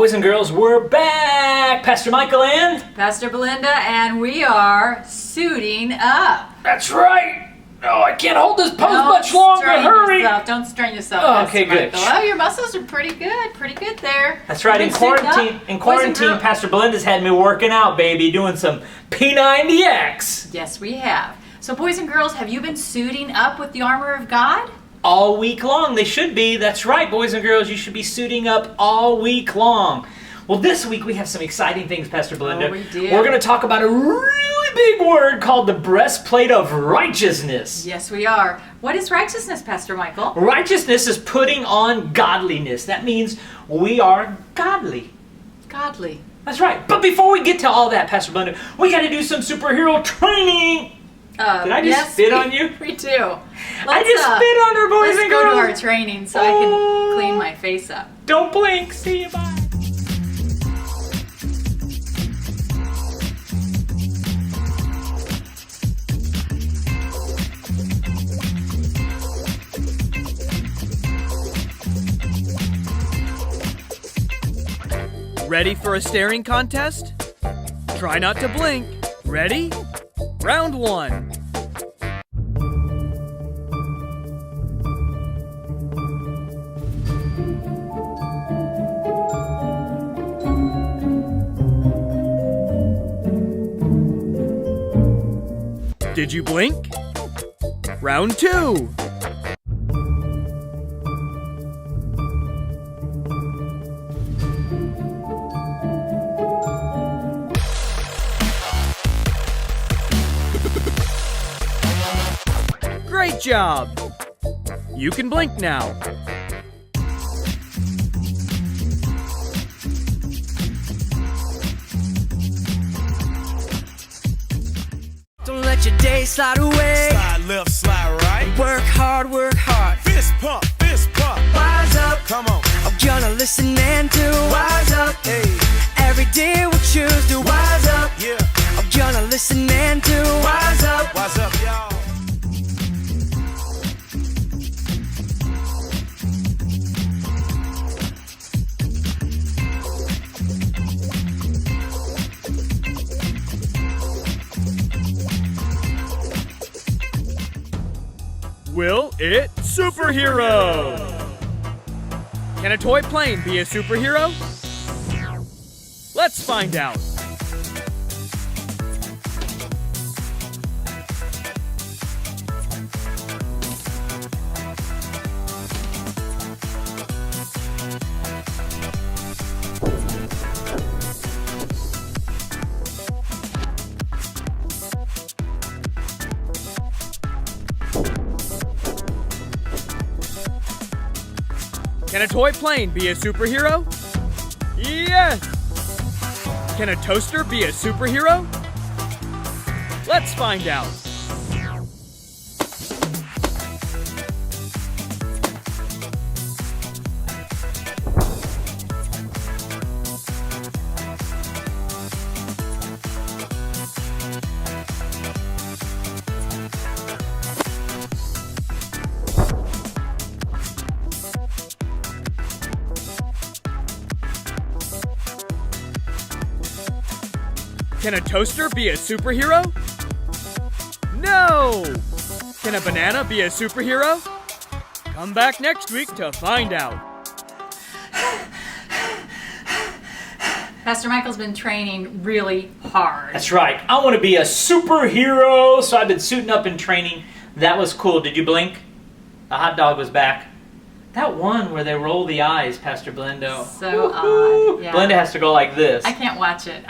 boys and girls, we're back! Pastor Michael and Pastor Belinda, and we are suiting up. That's right! Oh, I can't hold this pose much longer. Hurry! Don't strain yourself. Oh, okay, good. Oh, your muscles are pretty good there. That's right. In quarantine, Pastor Belinda's had me working out, baby, doing some P90X. Yes, we have. So, boys and girls, have you been suiting up with the armor of God? All week long, they should be. That's right, boys and girls, you should be suiting up all week long. Well, this week we have some exciting things, Pastor Belinda. Oh, we do. We're going to talk about a really big word called the breastplate of righteousness. Yes, we are. What is righteousness, Pastor Michael? Righteousness is putting on godliness. That means we are godly. Godly. That's right. But before we get to all that, Pastor Belinda, we got to do some superhero training. Did I just spit on you? We do. I just spit on her, boys and girls. Let's go to our training so I can clean my face up. Don't blink. See you. Bye. Ready for a staring contest? Try not to blink. Ready? Round 1. Did you blink? Round 2. Great job! You can blink now. Don't let your day slide away. Slide left, slide right. Work hard, work hard. Fist pump, fist pump. Wise up. Come on. I'm gonna listen and do. Wise up. Hey, Every day we'll choose to wise up. yeah. I'm gonna listen and do. Wise up. Wise up, y'all. Will it superhero? Can a toy plane be a superhero? Let's find out. Can a toy plane be a superhero? Yes! Can a toaster be a superhero? Let's find out. Can a toaster be a superhero? No! Can a banana be a superhero? Come back next week to find out. Pastor Michael's been training really hard. That's right. I want to be a superhero, so I've been suiting up and training. That was cool. Did you blink? The hot dog was back. That one where they roll the eyes, Pastor Belinda. So odd. Yeah. Belinda has to go like this. I can't watch it.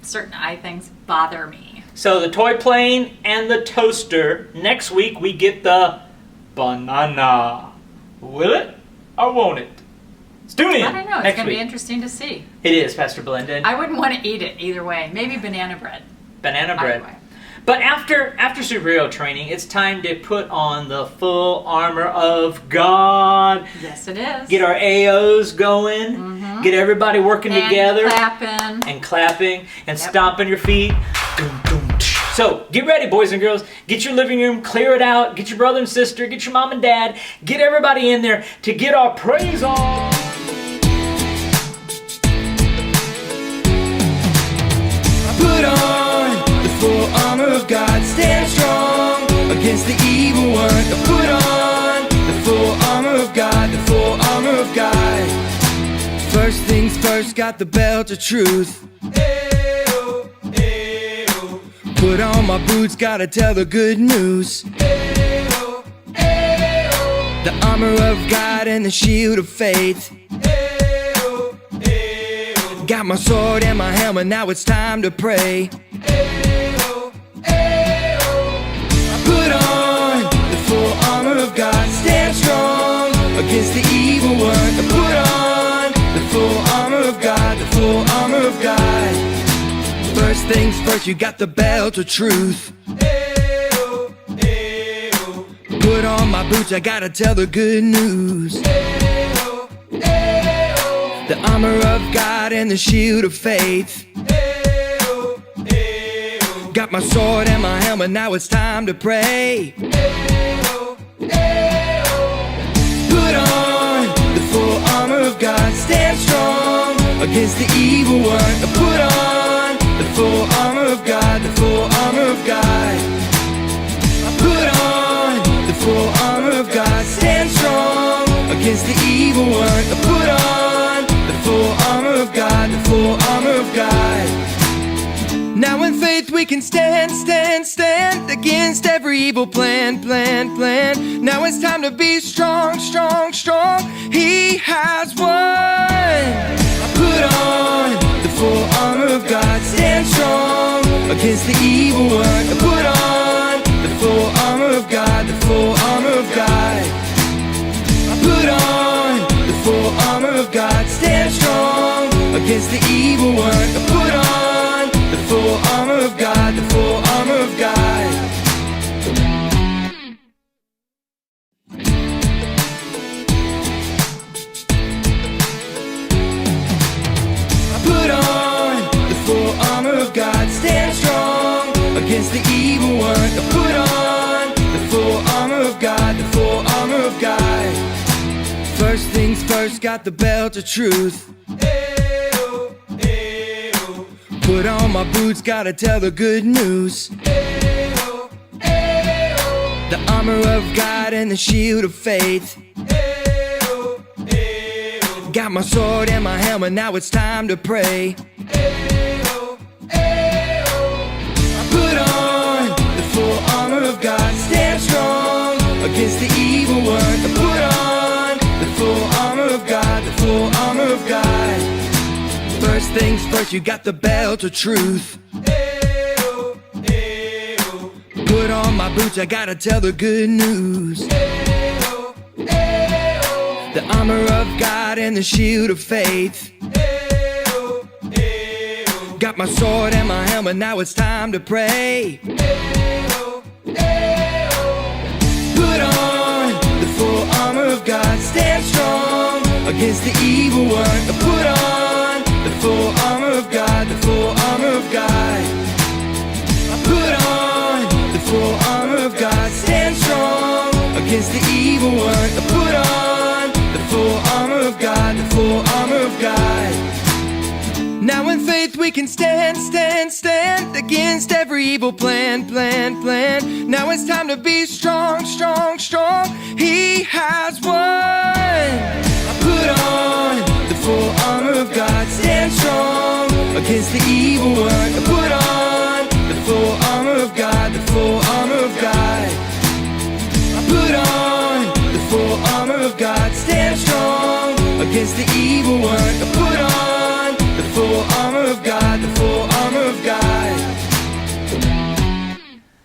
Certain eye things bother me. So the toy plane and the toaster. Next week we get the banana. Will it or won't it? Tune in. I don't know. It's going to be interesting to see. It is, Pastor Belinda. I wouldn't want to eat it either way. Maybe banana bread. Banana bread. Either way. But after superhero training, it's time to put on the full armor of God. Yes, it is. Get our AOs going. Get everybody working together. And clapping. And stomping your feet. So, get ready, boys and girls. Get your living room, clear it out. Get your brother and sister, get your mom and dad. Get everybody in there to get our praise on. boots got the belt of truth. Put on my boots, gotta tell the good news. The armor of God and the shield of faith. Got my sword and my helmet, now it's time to pray. I put on the full armor of God, stand strong against the evil one. I put on the full armor of God, the full armor of God. First things first, you got the belt of truth. Put on my boots, I gotta tell the good news. The armor of God and the shield of faith. Got my sword and my helmet, now it's time to pray. Put on the full armor of God, stand strong against the evil one. Put on the full armor of God, the full armor of God. Put on the full armor of God, stand strong against the evil one. Put on the full armor of God, the full armor of God. Now in faith we can stand against every evil plan. Now it's time to be strong. He has won. Put on the full armor of God, stand strong against the evil one. Put on the full armor of God, the full armor of God. Put on the full armor of God, stand strong against the evil one. Put on the full armor of God, the full armor of God. Put on the full armor of God, stand strong against the evil one. Put on the full armor of God, the full armor of God. First things first, got the belt of truth. Put on my boots, gotta tell the good news. The armor of God and the shield of faith. Got my sword and my helmet, now it's time to pray. Put on the full armor of God, stand strong against the evil one. Put on the full armor of God, the full armor of God. First things first, you got the belt of truth. Put on my boots, I gotta tell the good news. The armor of God and the shield of faith. Got my sword and my helmet, now it's time to pray. Put on the full armor of God, stand strong against the evil one. Put on the full armor of God, the full armor of God. Put on the full armor of God, stand strong against the evil one. Put on the full armor of God, the full armor of God. Now in faith we can stand against every evil plan. Now it's time to be strong. He has won. Put on the full armor of God, stand strong against the evil one. Put on the full armor of God, the full armor of God. Put on the full armor of God, stand strong against the evil one. Put on the full armor of God, the full armor of God.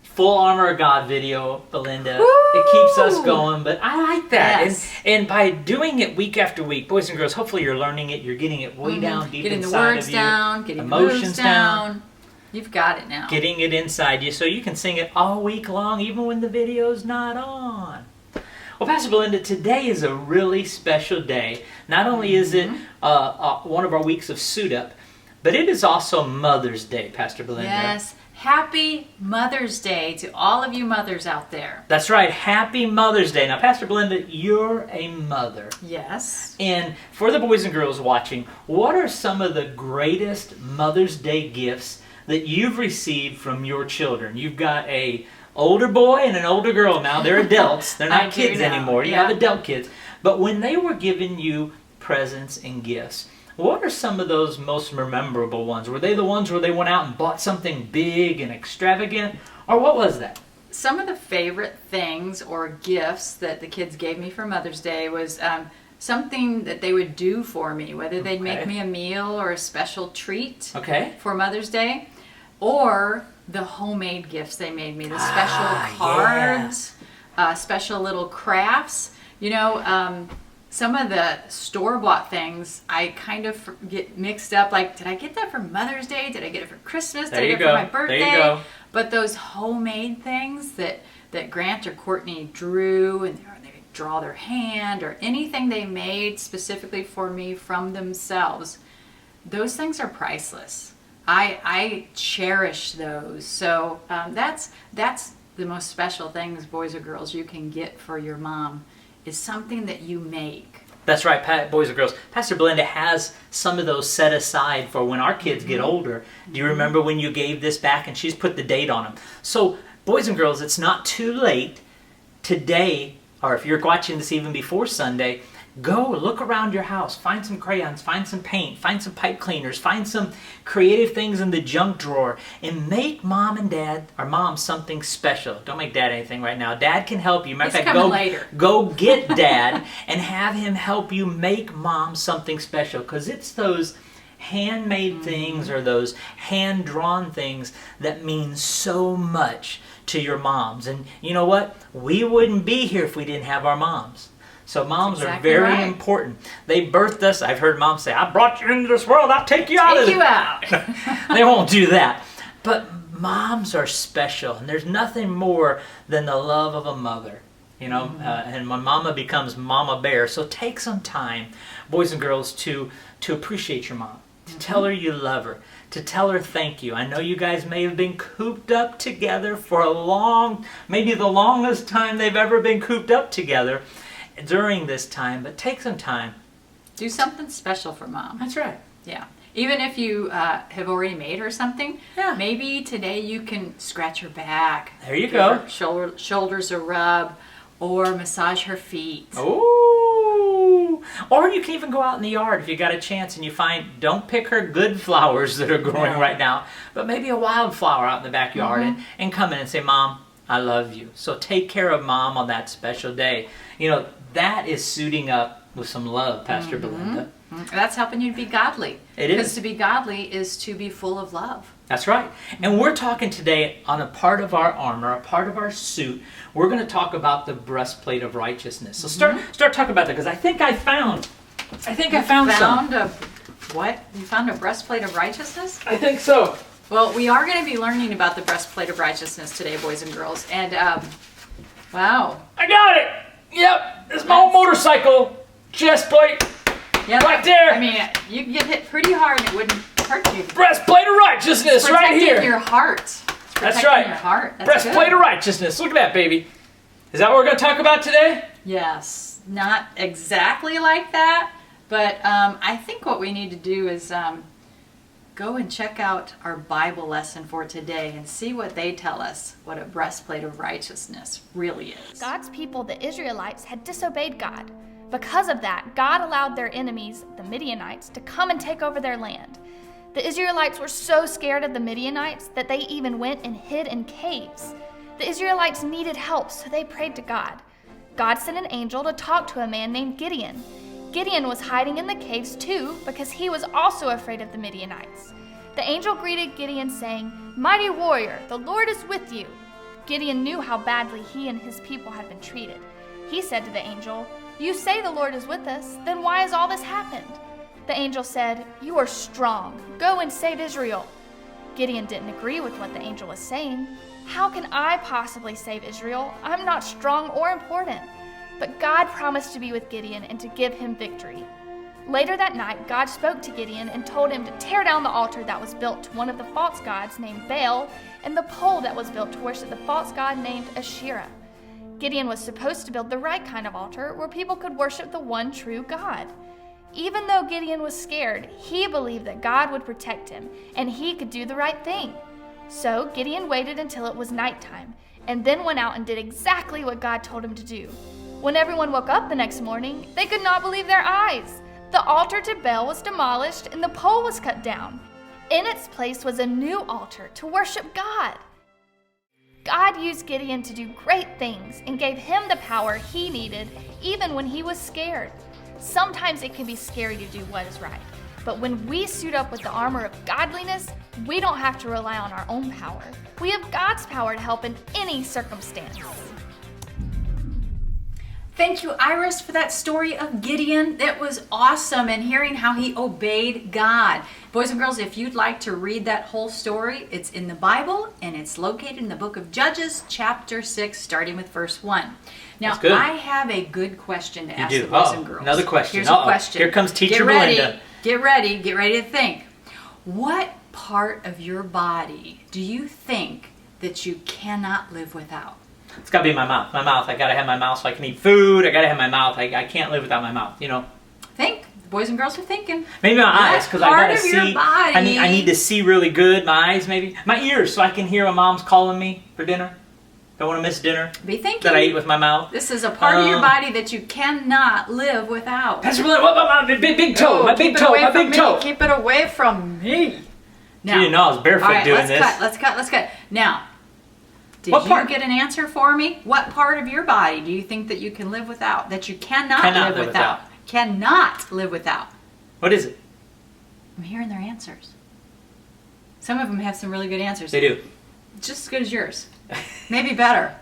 Full Armor of God video, Belinda. Woo! It keeps us going, but I like that. Yes. And by doing it week after week, boys and girls, hopefully you're learning it. You're getting it way down deep Getting the inside words of you. down, getting the emotions moves down. You've got it now. Getting it inside you so you can sing it all week long, even when the video's not on. Well, Pastor Belinda, today is a really special day. Not only is it one of our weeks of Suit Up, but it is also Mother's Day, Pastor Belinda. Yes. Happy Mother's Day to all of you mothers out there. That's right. Happy Mother's Day. Now, Pastor Belinda, you're a mother. Yes. And for the boys and girls watching, what are some of the greatest Mother's Day gifts that you've received from your children? You've got a older boy and an older girl now. They're adults. They're not kids anymore. You have adult kids. But when they were giving you presents and gifts, What are some of those most memorable ones? Were they the ones where they went out and bought something big and extravagant? Or what was that? Some of the favorite things or gifts that the kids gave me for Mother's Day was something that they would do for me, whether they'd make me a meal or a special treat for Mother's Day, or the homemade gifts they made me, the special cards, special little crafts. You know, some of the store-bought things, I kind of get mixed up. Like, did I get that for Mother's Day? Did I get it for Christmas? Did I get it for my birthday? There you go. But those homemade things that Grant or Courtney drew, and they draw their hand, or anything they made specifically for me from themselves, those things are priceless. I cherish those. So that's the most special things, boys or girls, you can get for your mom, is something that you make. That's right, boys and girls. Pastor Belinda has some of those set aside for when our kids get older. Do you remember when you gave this back? And she's put the date on them. So, boys and girls, it's not too late today, or if you're watching this even before Sunday, go look around your house. Find some crayons, find some paint, find some pipe cleaners, find some creative things in the junk drawer, and make mom and dad, or mom, something special. Don't make dad anything right now. Dad can help you. Matter of fact, go get dad and have him help you make mom something special, because it's those handmade things or those hand-drawn things that mean so much to your moms. And you know what? We wouldn't be here if we didn't have our moms. So moms are very important. They birthed us. I've heard moms say, I brought you into this world, I'll take you out of it. Take you out. They won't do that. But moms are special, and there's nothing more than the love of a mother. You know, and when mama becomes mama bear. So take some time, boys and girls, to appreciate your mom, to tell her you love her, to tell her thank you. I know you guys may have been cooped up together for maybe the longest time they've ever been cooped up together during this time, but take some time. Do something special for mom. That's right. Yeah. Even if you have already made her something, maybe today you can scratch her back. There you go. Her shoulders a rub, or massage her feet. Oh! Or you can even go out in the yard if you got a chance and you don't pick her good flowers that are growing right now, but maybe a wildflower out in the backyard and come in and say, Mom, I love you. So take care of mom on that special day. You know, that is suiting up with some love, Pastor Belinda. That's helping you to be godly. It is. Because to be godly is to be full of love. That's right. And we're talking today on a part of our armor, a part of our suit. We're going to talk about the breastplate of righteousness. So start talking about that, because I think I found some. What? You found a breastplate of righteousness? I think so. Well, we are going to be learning about the breastplate of righteousness today, boys and girls. And, wow. I got it. Yep. It's my old motorcycle chest plate. Yeah, right there. I mean, you can get hit pretty hard and it wouldn't hurt you. Breastplate of righteousness right here. Protecting your heart. That's right. Your heart. That's Breastplate good. of righteousness. Look at that, baby. Is that what we're going to talk about today? Yes. Not exactly like that, but I think what we need to do is go and check out our Bible lesson for today and see what they tell us what a breastplate of righteousness really is. God's people, the Israelites, had disobeyed God. Because of that, God allowed their enemies, the Midianites, to come and take over their land. The Israelites were so scared of the Midianites that they even went and hid in caves. The Israelites needed help, so they prayed to God. God sent an angel to talk to a man named Gideon. Gideon was hiding in the caves too, because he was also afraid of the Midianites. The angel greeted Gideon saying, "Mighty warrior, the Lord is with you." Gideon knew how badly he and his people had been treated. He said to the angel, "You say the Lord is with us, then why has all this happened?" The angel said, "You are strong. Go and save Israel." Gideon didn't agree with what the angel was saying. "How can I possibly save Israel? I'm not strong or important." But God promised to be with Gideon and to give him victory. Later that night, God spoke to Gideon and told him to tear down the altar that was built to one of the false gods named Baal and the pole that was built to worship the false god named Asherah. Gideon was supposed to build the right kind of altar where people could worship the one true God. Even though Gideon was scared, he believed that God would protect him and he could do the right thing. So Gideon waited until it was nighttime and then went out and did exactly what God told him to do. When everyone woke up the next morning, they could not believe their eyes. The altar to Baal was demolished and the pole was cut down. In its place was a new altar to worship God. God used Gideon to do great things and gave him the power he needed even when he was scared. Sometimes it can be scary to do what is right, but when we suit up with the armor of godliness, we don't have to rely on our own power. We have God's power to help in any circumstance. Thank you, Iris, for that story of Gideon. That was awesome, and hearing how he obeyed God. Boys and girls, if you'd like to read that whole story, it's in the Bible, and it's located in the book of Judges, chapter 6, starting with verse 1. Now, I have a good question to ask the boys and girls. Another question. Here's a question. Here comes Teacher Belinda. Get ready to think. What part of your body do you think that you cannot live without? It's got to be my mouth. My mouth. I got to have my mouth so I can eat food. I got to have my mouth. I can't live without my mouth, you know. Think. The boys and girls are thinking. Maybe my eyes, because I got to see. Your body. I need to see really good. My eyes, maybe. My ears, so I can hear my mom's calling me for dinner. Don't want to miss dinner. Be thinking. That I eat with my mouth. This is a part of your body that you cannot live without. Pastor Belinda, what about my big toe? No, my big toe. My big toe. Keep it away from me. Now, you didn't know I was barefoot doing this. Let's cut. Now, did you get an answer for me? What part of your body do you think that you can live without? That you cannot live without? Cannot live without. What is it? I'm hearing their answers. Some of them have some really good answers. They do. Just as good as yours. Maybe better.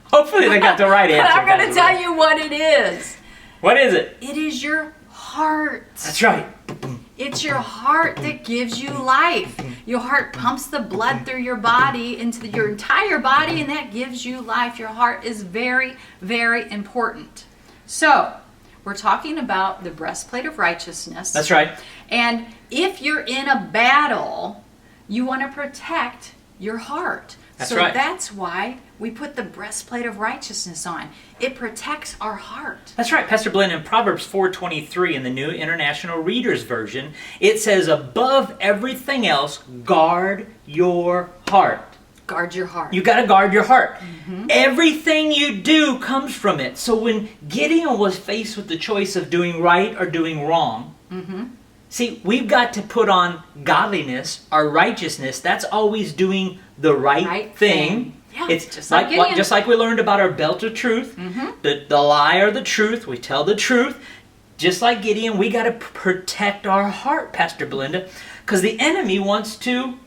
Hopefully they got the right answer. But I'm going to tell you what it is. What is it? It is your heart. That's right. It's your heart that gives you life. Your heart pumps the blood through your body into your entire body, and that gives you life. Your heart is very, very important. So, we're talking about the breastplate of righteousness. That's right. And if you're in a battle, you want to protect your heart. That's right. That's why we put the breastplate of righteousness on. It protects our heart. That's right, Pastor Glenn. In Proverbs 4:23 in the New International Reader's Version, it says, above everything else, guard your heart. Guard your heart. You got to guard your heart. Mm-hmm. Everything you do comes from it. So when Gideon was faced with the choice of doing right or doing wrong, see, we've got to put on godliness, our righteousness. That's always doing the right thing. Yeah, it's just like we learned about our belt of truth, the lie or the truth. We tell the truth. Just like Gideon, we got to protect our heart, Pastor Belinda, because the enemy wants to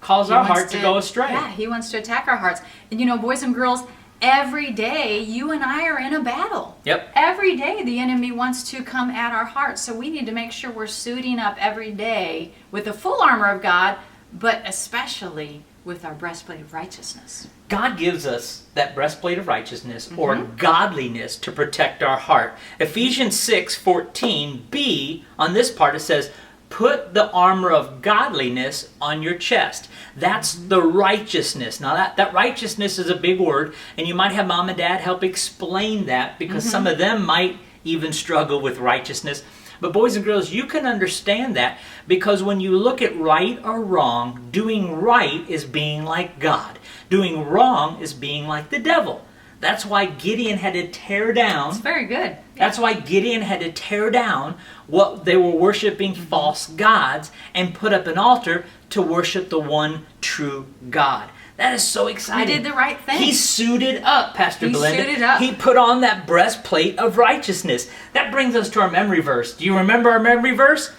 cause our heart to go astray. Yeah, he wants to attack our hearts. And you know, boys and girls, every day you and I are in a battle. Yep. Every day the enemy wants to come at our hearts. So we need to make sure we're suiting up every day with the full armor of God, but especially with our breastplate of righteousness. God gives us that breastplate of righteousness or godliness to protect our heart. Ephesians 6:14b, on this part it says, put the armor of godliness on your chest. That's the righteousness. Now that righteousness is a big word, and you might have mom and dad help explain that because some of them might even struggle with righteousness. But boys and girls, you can understand that because when you look at right or wrong, doing right is being like God. Doing wrong is being like the devil. That's why Gideon had to tear down. It's very good. That's why Gideon had to tear down what they were worshiping, false gods, and put up an altar to worship the one true God. That is so exciting. He did the right thing. He suited up, Pastor Belinda. He suited up. He put on that breastplate of righteousness. That brings us to our memory verse. Do you remember our memory verse?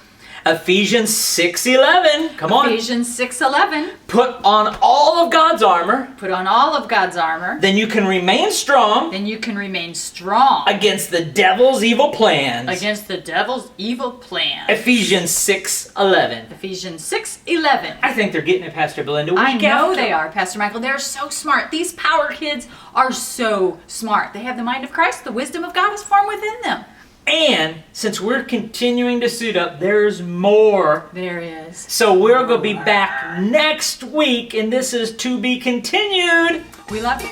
Ephesians 6:11. Come on. Ephesians 6:11. Put on all of God's armor. Put on all of God's armor. Then you can remain strong. Then you can remain strong. Against the devil's evil plans. Against the devil's evil plans. Ephesians 6:11. Ephesians 6:11. I think they're getting it, Pastor Belinda. I know they are, Pastor Michael. They're so smart. These power kids are so smart. They have the mind of Christ. The wisdom of God is formed within them. And since we're continuing to suit up, there's more. There is. So we're going to be back next week, and this is to be continued. We love you.